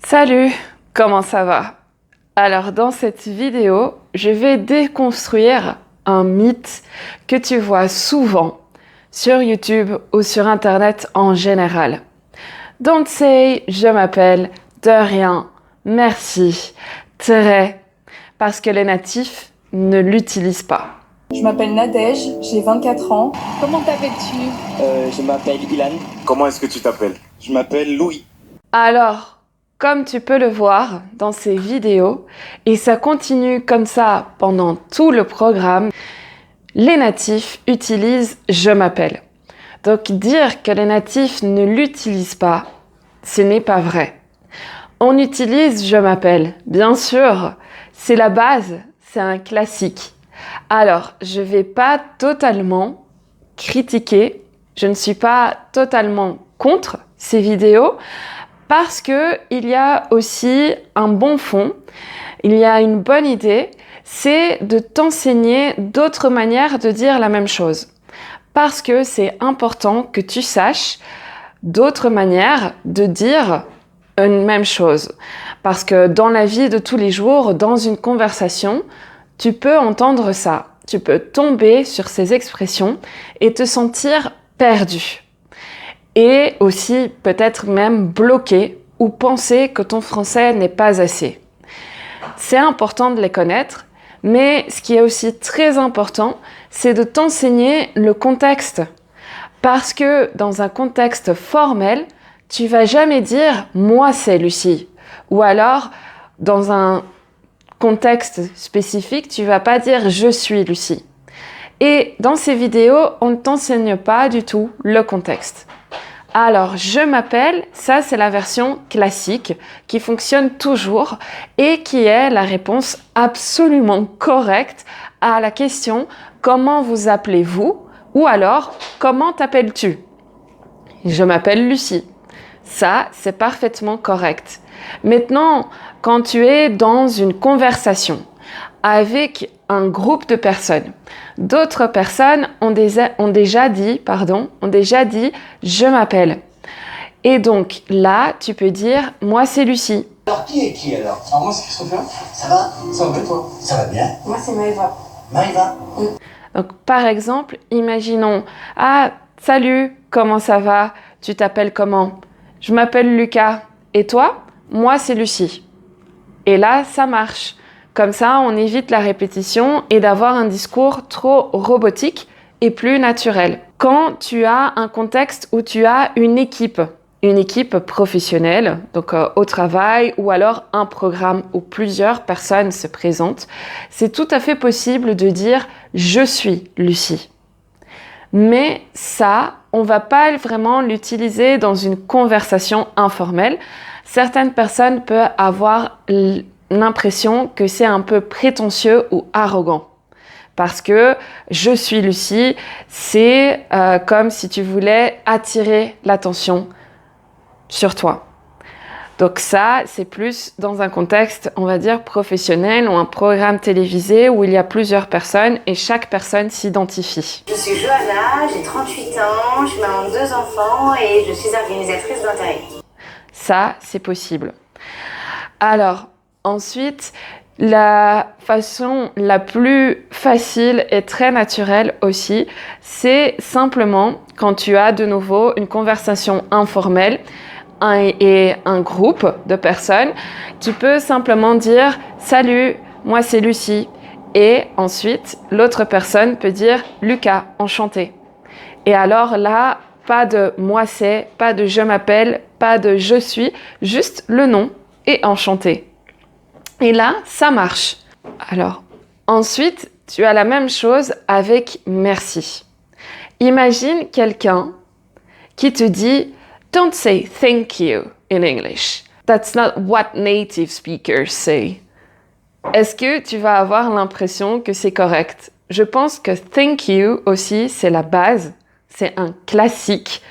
Salut, comment ça va? Alors dans cette vidéo, je vais déconstruire un mythe que tu vois souvent sur YouTube ou sur Internet en général. Don't say je m'appelle, de rien, merci, très, parce que les natifs ne l'utilisent pas. Je m'appelle Nadège, j'ai 24 ans. Comment t'appelles-tu? Je m'appelle Ilan. Comment est-ce que tu t'appelles? Je m'appelle Louis. Alors, comme tu peux le voir dans ces vidéos, et ça continue comme ça pendant tout le programme, les natifs utilisent « je m'appelle ». Donc dire que les natifs ne l'utilisent pas, ce n'est pas vrai. On utilise « je m'appelle », bien sûr, c'est la base, c'est un classique. Alors, je ne vais pas totalement critiquer, je ne suis pas totalement contre ces vidéos, parce qu'il y a aussi un bon fond, il y a une bonne idée, c'est de t'enseigner d'autres manières de dire la même chose. Parce que c'est important que tu saches d'autres manières de dire une même chose. Parce que dans la vie de tous les jours, dans une conversation, tu peux entendre ça. Tu peux tomber sur ces expressions et te sentir perdu. Et aussi peut-être même bloqué ou penser que ton français n'est pas assez. C'est important de les connaître, mais ce qui est aussi très important, c'est de t'enseigner le contexte. Parce que dans un contexte formel, tu vas jamais dire « moi c'est Lucie » ou alors dans un contexte spécifique, tu vas pas dire « je suis Lucie ». Et dans ces vidéos, on ne t'enseigne pas du tout le contexte. Alors, je m'appelle, ça c'est la version classique qui fonctionne toujours et qui est la réponse absolument correcte à la question « Comment vous appelez-vous » ou alors « Comment t'appelles-tu » ? Je m'appelle Lucie. Ça, c'est parfaitement correct. Maintenant, quand tu es dans une conversation avec un groupe de personnes, d'autres personnes ont déjà dit « je m'appelle ». Et donc là, tu peux dire « moi c'est Lucie ». Alors qui est qui alors? Alors moi c'est Christopher. Ça va? Ça va toi? Ça va bien? Moi, c'est Maëva. Maëva? Donc par exemple, imaginons « ah, salut, comment ça va? Tu t'appelles comment? Je m'appelle Lucas. Et toi? Moi c'est Lucie ». Et là, ça marche. Comme ça, on évite la répétition et d'avoir un discours trop robotique et plus naturel. Quand tu as un contexte où tu as une équipe professionnelle, donc au travail, ou alors un programme où plusieurs personnes se présentent, c'est tout à fait possible de dire « je suis Lucie ». Mais ça, on ne va pas vraiment l'utiliser dans une conversation informelle. Certaines personnes peuvent avoir l'impression que c'est un peu prétentieux ou arrogant. Parce que je suis Lucie, c'est comme si tu voulais attirer l'attention sur toi. Donc ça, c'est plus dans un contexte, on va dire, professionnel ou un programme télévisé où il y a plusieurs personnes et chaque personne s'identifie. Je suis Johanna, j'ai 38 ans, je suis maman de 2 enfants et je suis organisatrice d'intérêt. Ça, c'est possible. Alors, ensuite, la façon la plus facile et très naturelle aussi, c'est simplement quand tu as de nouveau une conversation informelle et un groupe de personnes, tu peux simplement dire « Salut, moi c'est Lucie » et ensuite l'autre personne peut dire « Lucas, enchanté ». Et alors là, pas de « moi c'est », pas de « je m'appelle », pas de « je suis », juste le nom et enchanté. Et là, ça marche. Alors, ensuite, tu as la même chose avec « merci ». Imagine quelqu'un qui te dit « Don't say thank you in English. That's not what native speakers say ». Est-ce que tu vas avoir l'impression que c'est correct? Je pense que thank you aussi, c'est la base, c'est un classique.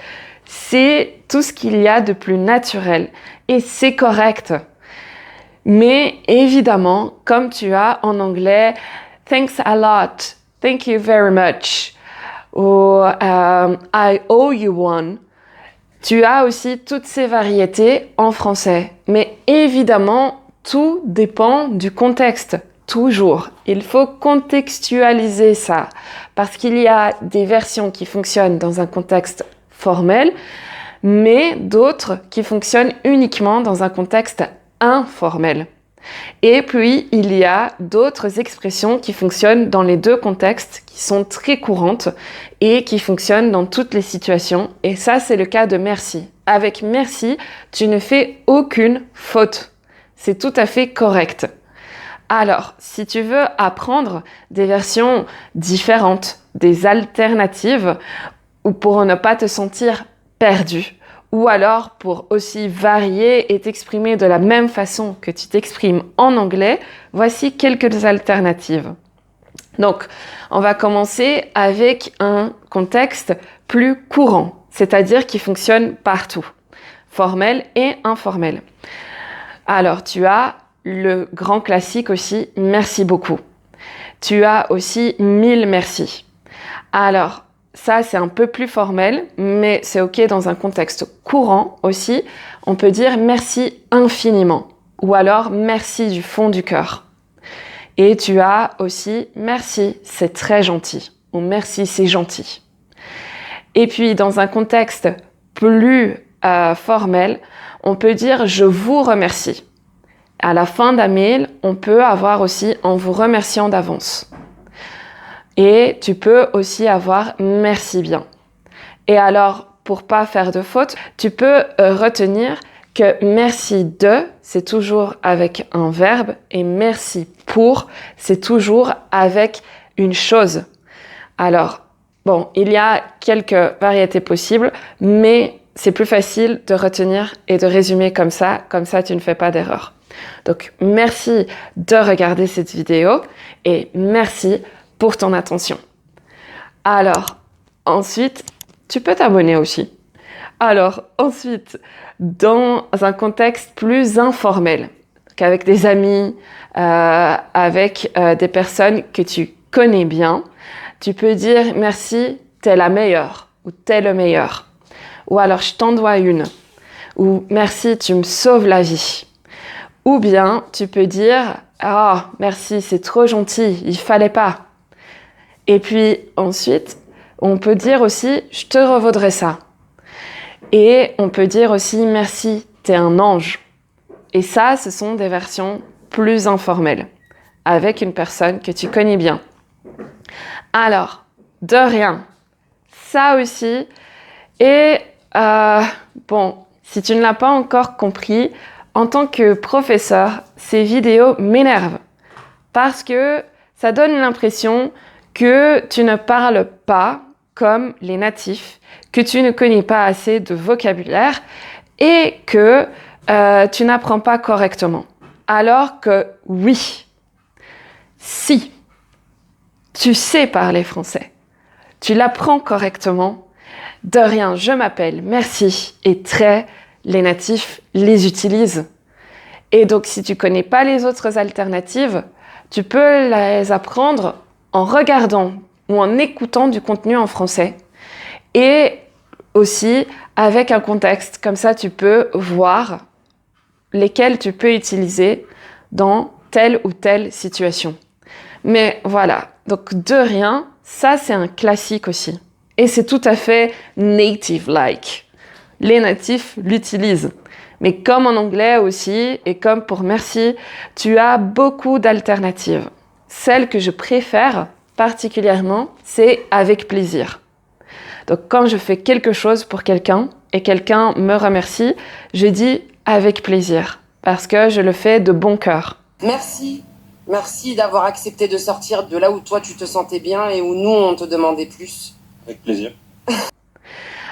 C'est tout ce qu'il y a de plus naturel et c'est correct. Mais évidemment, comme tu as en anglais, thanks a lot, thank you very much, ou I owe you one, Tu as aussi toutes ces variétés en français. Mais évidemment, tout dépend du contexte. Toujours. Il faut contextualiser ça. Parce qu'il y a des versions qui fonctionnent dans un contexte formel, mais d'autres qui fonctionnent uniquement dans un contexte informel. Et puis, il y a d'autres expressions qui fonctionnent dans les deux contextes, qui sont très courantes et qui fonctionnent dans toutes les situations. Et ça, c'est le cas de merci. Avec merci, tu ne fais aucune faute. C'est tout à fait correct. Alors, si tu veux apprendre des versions différentes, des alternatives, ou pour ne pas te sentir perdu, ou alors pour aussi varier et t'exprimer de la même façon que tu t'exprimes en anglais, voici quelques alternatives. Donc, on va commencer avec un contexte plus courant, c'est-à-dire qui fonctionne partout, formel et informel. Alors, tu as le grand classique aussi, merci beaucoup. Tu as aussi 1000 merci. Alors, ça, c'est un peu plus formel, mais c'est OK dans un contexte courant aussi. On peut dire merci infiniment ou alors merci du fond du cœur. Et tu as aussi merci, c'est très gentil ou merci, c'est gentil. Et puis, dans un contexte plus formel, on peut dire je vous remercie. À la fin d'un mail, on peut avoir aussi en vous remerciant d'avance. Et tu peux aussi avoir merci bien. Et alors, pour pas faire de faute, tu peux retenir que merci de, c'est toujours avec un verbe et merci pour, c'est toujours avec une chose. Alors, bon, il y a quelques variétés possibles, mais c'est plus facile de retenir et de résumer comme ça tu ne fais pas d'erreur. Donc, merci de regarder cette vidéo et merci pour ton attention. Alors, ensuite, tu peux t'abonner aussi. Alors, ensuite, dans un contexte plus informel, qu'avec des amis, avec des personnes que tu connais bien, tu peux dire merci, t'es la meilleure ou t'es le meilleur. Ou alors, je t'en dois une. Ou merci, tu me sauves la vie. Ou bien, tu peux dire ah, merci, c'est trop gentil, il fallait pas. Et puis ensuite, on peut dire aussi je te revaudrai ça. Et on peut dire aussi merci, t'es un ange. Et ça, ce sont des versions plus informelles, avec une personne que tu connais bien. Alors, de rien, ça aussi. Et bon, si tu ne l'as pas encore compris, en tant que professeur, ces vidéos m'énervent parce que ça donne l'impression que tu ne parles pas comme les natifs, que tu ne connais pas assez de vocabulaire et que tu n'apprends pas correctement. Alors que oui, si tu sais parler français, tu l'apprends correctement, de rien, je m'appelle, merci et très, les natifs les utilisent. Et donc, si tu connais pas les autres alternatives, tu peux les apprendre en regardant ou en écoutant du contenu en français. Et aussi avec un contexte. Comme ça, tu peux voir lesquels tu peux utiliser dans telle ou telle situation. Mais voilà, donc de rien, ça c'est un classique aussi. Et c'est tout à fait native-like. Les natifs l'utilisent. Mais comme en anglais aussi, et comme pour merci, tu as beaucoup d'alternatives. Celle que je préfère particulièrement, c'est avec plaisir. Donc quand je fais quelque chose pour quelqu'un et quelqu'un me remercie, je dis avec plaisir parce que je le fais de bon cœur. Merci. Merci d'avoir accepté de sortir de là où toi tu te sentais bien et où nous on te demandait plus. Avec plaisir.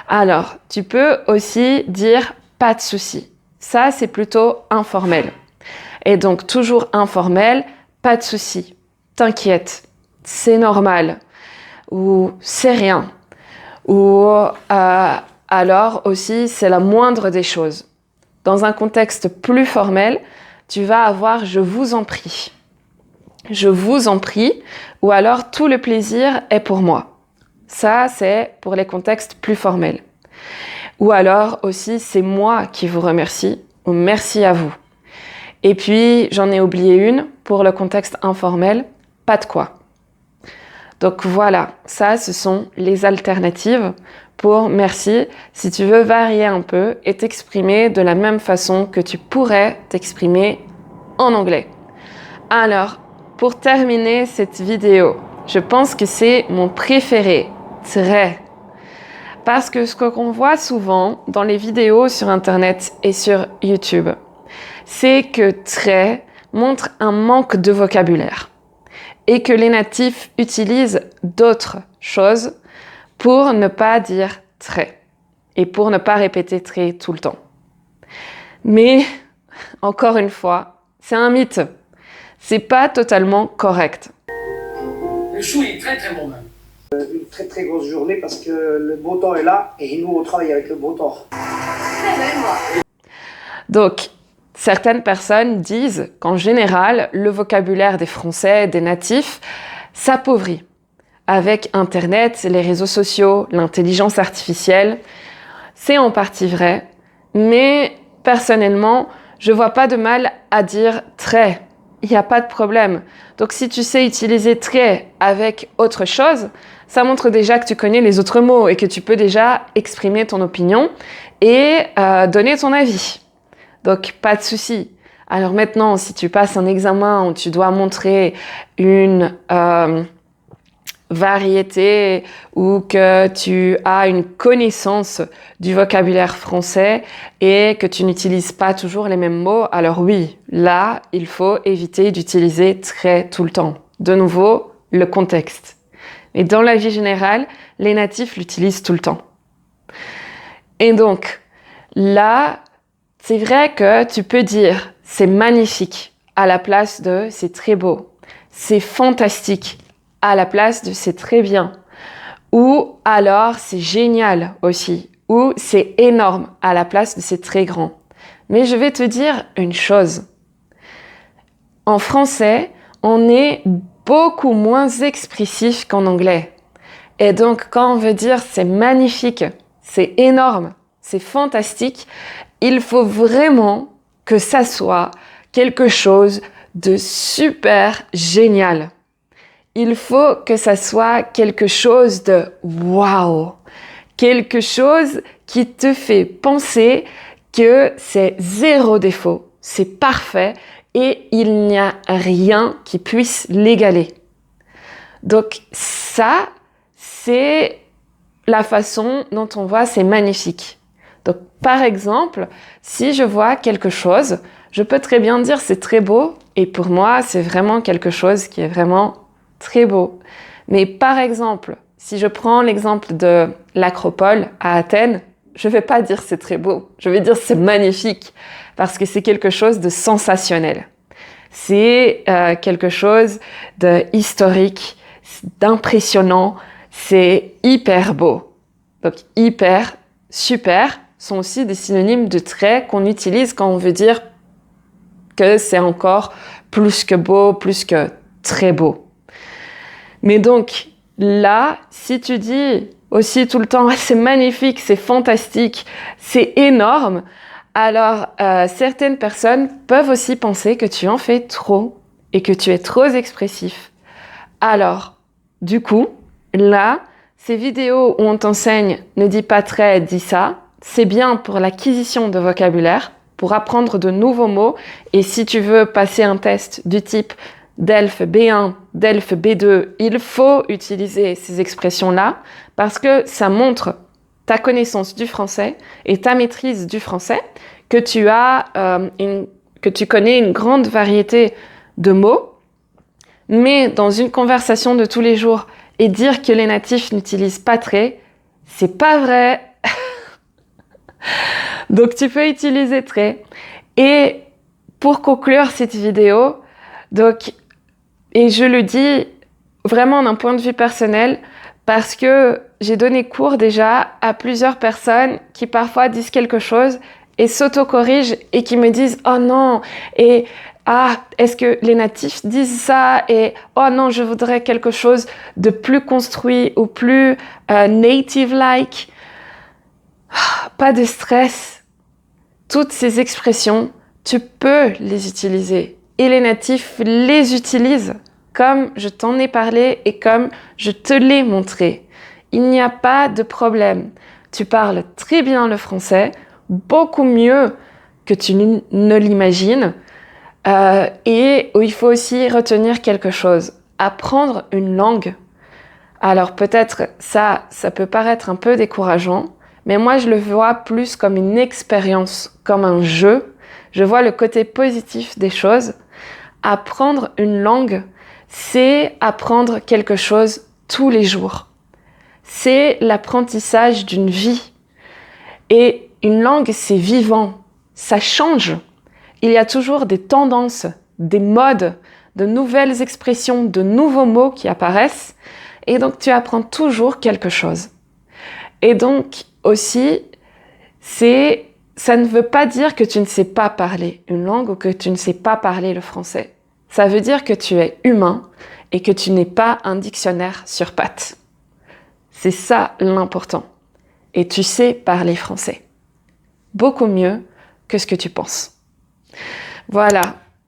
Alors, tu peux aussi dire pas de souci. Ça, c'est plutôt informel. Et donc, toujours informel, pas de souci. T'inquiète, c'est normal. Ou c'est rien. Ou alors aussi, c'est la moindre des choses. Dans un contexte plus formel, tu vas avoir je vous en prie. Je vous en prie. Ou alors tout le plaisir est pour moi. Ça, c'est pour les contextes plus formels. Ou alors aussi, c'est moi qui vous remercie, ou merci à vous. Et puis, j'en ai oublié une pour le contexte informel, pas de quoi. Donc voilà, ça, ce sont les alternatives pour merci, si tu veux varier un peu et t'exprimer de la même façon que tu pourrais t'exprimer en anglais. Alors, pour terminer cette vidéo, je pense que c'est mon préféré, très. Parce que ce qu'on voit souvent dans les vidéos sur Internet et sur YouTube, c'est que très montre un manque de vocabulaire et que les natifs utilisent d'autres choses pour ne pas dire très et pour ne pas répéter très tout le temps. Mais, encore une fois, c'est un mythe. C'est pas totalement correct. Le chou est très très bon même. Une très très grosse journée parce que le beau temps est là et nous on travaille avec le beau temps. Donc, certaines personnes disent qu'en général, le vocabulaire des Français, des natifs, s'appauvrit. Avec Internet, les réseaux sociaux, l'intelligence artificielle, c'est en partie vrai, mais personnellement, je vois pas de mal à dire très. Il n'y a pas de problème. Donc si tu sais utiliser très avec autre chose, ça montre déjà que tu connais les autres mots et que tu peux déjà exprimer ton opinion et donner ton avis. Donc pas de souci. Alors maintenant, si tu passes un examen où tu dois montrer une variété ou que tu as une connaissance du vocabulaire français et que tu n'utilises pas toujours les mêmes mots, alors oui, là, il faut éviter d'utiliser très tout le temps. De nouveau, le contexte. Mais dans la vie générale, les natifs l'utilisent tout le temps. Et donc, là, c'est vrai que tu peux dire « c'est magnifique » à la place de « c'est très beau »,« c'est fantastique » à la place de « c'est très bien » ou alors « c'est génial » aussi ou « c'est énorme » à la place de « c'est très grand ». Mais je vais te dire une chose. En français, on est beaucoup moins expressif qu'en anglais. Et donc, quand on veut dire « c'est magnifique »,« c'est énorme »,« c'est fantastique », il faut vraiment que ça soit quelque chose de super génial. Il faut que ça soit quelque chose de wow, quelque chose qui te fait penser que c'est zéro défaut, c'est parfait et il n'y a rien qui puisse l'égaler. Donc ça, c'est la façon dont on voit c'est magnifique. Donc par exemple, si je vois quelque chose, je peux très bien dire c'est très beau et pour moi c'est vraiment quelque chose qui est vraiment très beau. Mais par exemple, si je prends l'exemple de l'Acropole à Athènes, je vais pas dire c'est très beau, je vais dire c'est magnifique parce que c'est quelque chose de sensationnel. C'est quelque chose de historique, d'impressionnant, c'est hyper beau. Donc hyper, super sont aussi des synonymes de très qu'on utilise quand on veut dire que c'est encore plus que beau, plus que très beau. Mais donc, là, si tu dis aussi tout le temps « c'est magnifique, c'est fantastique, c'est énorme », alors certaines personnes peuvent aussi penser que tu en fais trop et que tu es trop expressif. Alors, du coup, là, ces vidéos où on t'enseigne « ne dis pas très, dis ça », c'est bien pour l'acquisition de vocabulaire, pour apprendre de nouveaux mots. Et si tu veux passer un test du type DELF B1, DELF B2, il faut utiliser ces expressions-là parce que ça montre ta connaissance du français et ta maîtrise du français, que tu as que tu connais une grande variété de mots. Mais dans une conversation de tous les jours et dire que les natifs n'utilisent pas très, c'est pas vrai. Donc tu peux utiliser très. Et pour conclure cette vidéo, donc, et je le dis vraiment d'un point de vue personnel, parce que j'ai donné cours déjà à plusieurs personnes qui parfois disent quelque chose et s'auto-corrigent et qui me disent « Oh non !» et « Ah, est-ce que les natifs disent ça ?» et « Oh non, je voudrais quelque chose de plus construit ou plus native-like. » Pas de stress. Toutes ces expressions, tu peux les utiliser. Et les natifs les utilisent comme je t'en ai parlé et comme je te l'ai montré. Il n'y a pas de problème. Tu parles très bien le français, beaucoup mieux que tu ne l'imagines. Et il faut aussi retenir quelque chose. Apprendre une langue. Alors peut-être ça peut paraître un peu décourageant, mais moi je le vois plus comme une expérience, comme un jeu. Je vois le côté positif des choses. Apprendre une langue, c'est apprendre quelque chose tous les jours. C'est l'apprentissage d'une vie. Et une langue, c'est vivant, ça change. Il y a toujours des tendances, des modes, de nouvelles expressions, de nouveaux mots qui apparaissent. Et donc, tu apprends toujours quelque chose. Et donc, aussi, ça ne veut pas dire que tu ne sais pas parler une langue ou que tu ne sais pas parler le français. Ça veut dire que tu es humain et que tu n'es pas un dictionnaire sur pattes. C'est ça l'important. Et tu sais parler français. Beaucoup mieux que ce que tu penses. Voilà.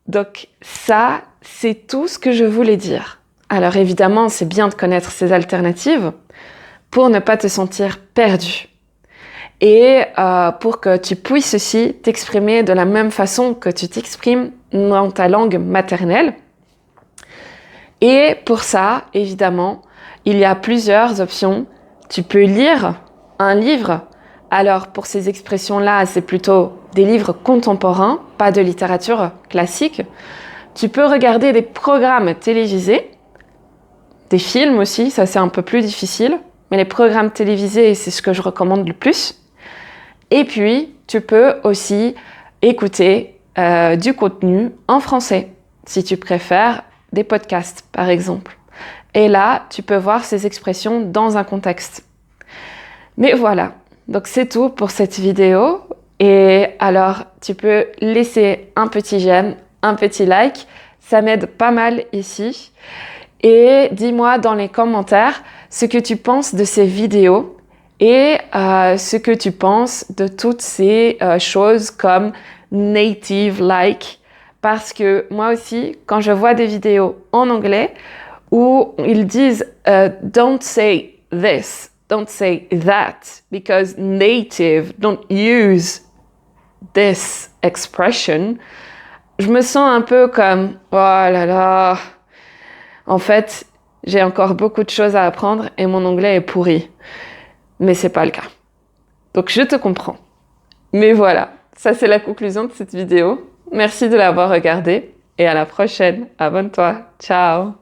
Donc ça, c'est tout ce que je voulais dire. Alors évidemment, c'est bien de connaître ces alternatives pour ne pas te sentir perdu. Et pour que tu puisses aussi t'exprimer de la même façon que tu t'exprimes dans ta langue maternelle. Et pour ça, évidemment, il y a plusieurs options. Tu peux lire un livre. Alors pour ces expressions-là, c'est plutôt des livres contemporains, pas de littérature classique. Tu peux regarder des programmes télévisés, des films aussi, ça c'est un peu plus difficile. Mais les programmes télévisés, c'est ce que je recommande le plus. Et puis, tu peux aussi écouter du contenu en français, si tu préfères des podcasts, par exemple. Et là, tu peux voir ces expressions dans un contexte. Mais voilà, donc c'est tout pour cette vidéo. Et alors, tu peux laisser un petit j'aime, un petit like. Ça m'aide pas mal ici. Et dis-moi dans les commentaires ce que tu penses de ces vidéos et ce que tu penses de toutes ces choses comme native-like. Parce que moi aussi, quand je vois des vidéos en anglais où ils disent don't say this, don't say that, because native don't use this expression, je me sens un peu comme oh là là. En fait, j'ai encore beaucoup de choses à apprendre et mon anglais est pourri. Mais c'est pas le cas. Donc je te comprends. Mais voilà, ça c'est la conclusion de cette vidéo. Merci de l'avoir regardée et à la prochaine. Abonne-toi. Ciao.